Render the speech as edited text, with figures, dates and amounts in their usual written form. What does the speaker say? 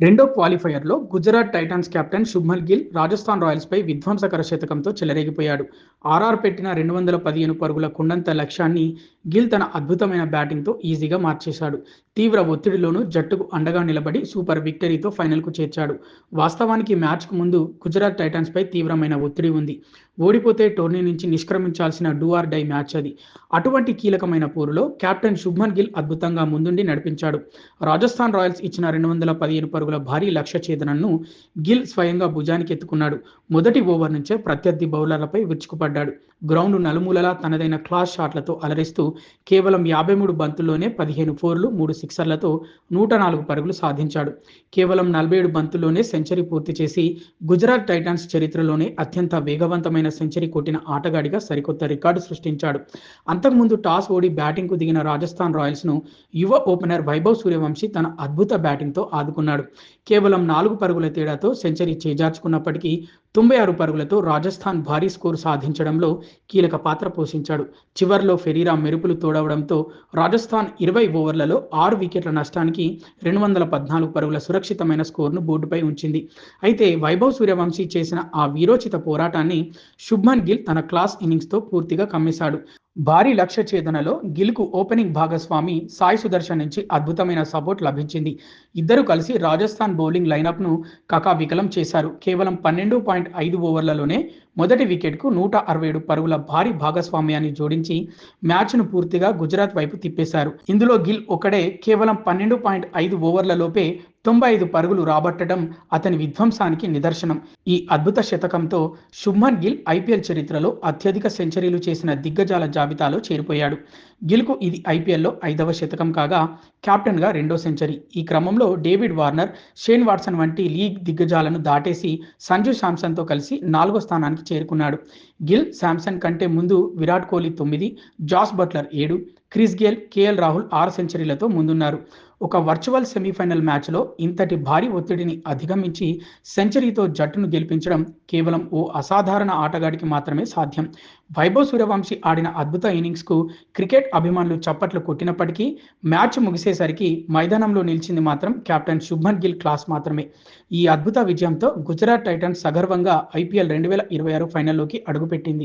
రెండో క్వాలిఫైయర్‌లో Gujarat Titans captain Shubman Gill Rajasthan రాయల్స్‌పై విధ్వంసకర శతకంతో చెలరేగిపోయాడు. ఆర్ఆర్ పెట్టిన 215 పరుగుల కుండంత లక్ష్యాన్ని గిల్ తన అద్భుతమైన బ్యాటింగ్‌తో ఈజీగా మార్చేశాడు. తీవ్ర ఒత్తిడిలోనూ జట్టుకు అండగా నిలబడి సూపర్ విక్టరీతో ఫైనల్‌కు చేర్చాడు. వాస్తవానికి మ్యాచ్‌కు ముందు గుజరాత్ టైటాన్స్‌పై తీవ్రమైన ఒత్తిడి ఉంది. ఓడిపోతే టోర్నీ నుంచి నిష్క్రమించాల్సిన డూ ఆర్ డై మ్యాచ్ అది. అటువంటి కీలకమైన పోరులో కెప్టెన్ శుభ్మన్ గిల్ అద్భుతంగా ముందుండి నడిపించాడు. రాజస్థాన్ రాయల్స్ ఇచ్చిన 215 పరుగుల భారీ లక్ష్య ఛేదనను గిల్ స్వయంగా భుజానికి ఎత్తుకున్నాడు. మొదటి ఓవర్ నుంచే ప్రత్యర్థి బౌలర్లపై విరుచుకుపడ్డాడు. గ్రౌండ్ నలుమూలలా తనదైన క్లాస్ షాట్లతో అలరిస్తూ కేవలం 53 బంతుల్లోనే 15 ఫోర్లు, 3 సిక్సర్లతో 104 పరుగులు సాధించాడు. కేవలం 47 బంతుల్లోనే సెంచరీ పూర్తి చేసి గుజరాత్ టైటాన్స్ చరిత్రలోనే అత్యంత వేగవంతమైన సెంచరీ కొట్టిన ఆటగాడిగా సరికొత్త రికార్డు సృష్టించాడు. అంతకుముందు టాస్ ఓడి బ్యాటింగ్కు దిగిన రాజస్థాన్ రాయల్స్ను యువ ఓపెనర్ వైభవ్ సూర్యవంశీ తన అద్భుత బ్యాటింగ్తో ఆదుకున్నాడు. కేవలం 4 పరుగుల తేడాతో సెంచరీ చేజార్చుకున్నప్పటికీ 96 పరుగులతో రాజస్థాన్ భారీ స్కోరు సాధించడంలో కీలక పాత్ర పోషించాడు. చివర్లో ఫెరీరా మెరుపులు తోడవడంతో రాజస్థాన్ 20 ఓవర్లలో 6 వికెట్ల నష్టానికి 214 పరుగుల సురక్షితమైన స్కోరును బోర్డుపై ఉంచింది. అయితే వైభవ్ సూర్యవంశీ చేసిన ఆ వీరోచిత పోరాటాన్ని శుభ్మన్ గిల్ తన క్లాస్ ఇన్నింగ్స్తో పూర్తిగా కమ్మేశాడు. భారీ లక్ష్య ఛేదనలో గిల్కు ఓపెనింగ్ భాగస్వామి సాయి సుదర్శన్ నుంచి అద్భుతమైన సపోర్ట్ లభించింది. ఇద్దరు కలిసి రాజస్థాన్ బౌలింగ్ లైనప్ను కకావికలం చేశారు. కేవలం 12.5 ఓవర్లలోనే మొదటి వికెట్కు 167 పరుగుల భారీ భాగస్వామ్యాన్ని జోడించి మ్యాచ్ను పూర్తిగా గుజరాత్ వైపు తిప్పేశారు. ఇందులో గిల్ ఒక్కడే కేవలం 12.5 ఓవర్లలోపే 95 పరుగులు రాబట్టడం అతని విధ్వంసానికి నిదర్శనం. ఈ అద్భుత శతకంతో శుభ్మన్ గిల్ ఐపీఎల్ చరిత్రలో అత్యధిక సెంచరీలు చేసిన దిగ్గజాల జాబితాలో చేరిపోయాడు. గిల్కు ఇది ఐపీఎల్లో 5వ శతకం కాగా కెప్టెన్గా 2వ సెంచరీ. ఈ క్రమంలో డేవిడ్ వార్నర్, షేన్ వాట్సన్ వంటి లీగ్ దిగ్గజాలను దాటేసి సంజు శాంసన్తో కలిసి 4వ స్థానానికి చేరుకున్నాడు. గిల్, శాంసన్ కంటే ముందు Virat Kohli 9, Jos Buttler 7, Chris Gayle, K L Rahul 6 సెంచరీలతో ముందున్నారు. ఒక వర్చువల్ సెమీఫైనల్ మ్యాచ్లో ఇంతటి భారీ ఒత్తిడిని అధిగమించి సెంచరీతో జట్టును గెలిపించడం కేవలం ఓ అసాధారణ ఆటగాడికి మాత్రమే సాధ్యం. వైభవ్ సూర్యవంశీ ఆడిన అద్భుత ఇన్నింగ్స్కు క్రికెట్ అభిమానులు చప్పట్లు కొట్టినప్పటికీ మ్యాచ్ ముగిసేసరికి మైదానంలో నిలిచింది మాత్రం కెప్టెన్ శుభ్మన్ గిల్ క్లాస్ మాత్రమే. ఈ అద్భుత విజయంతో గుజరాత్ టైటన్స్ సగర్వంగా ఐపీఎల్ 2026 ఫైనల్లోకి అడుగుపెట్టింది.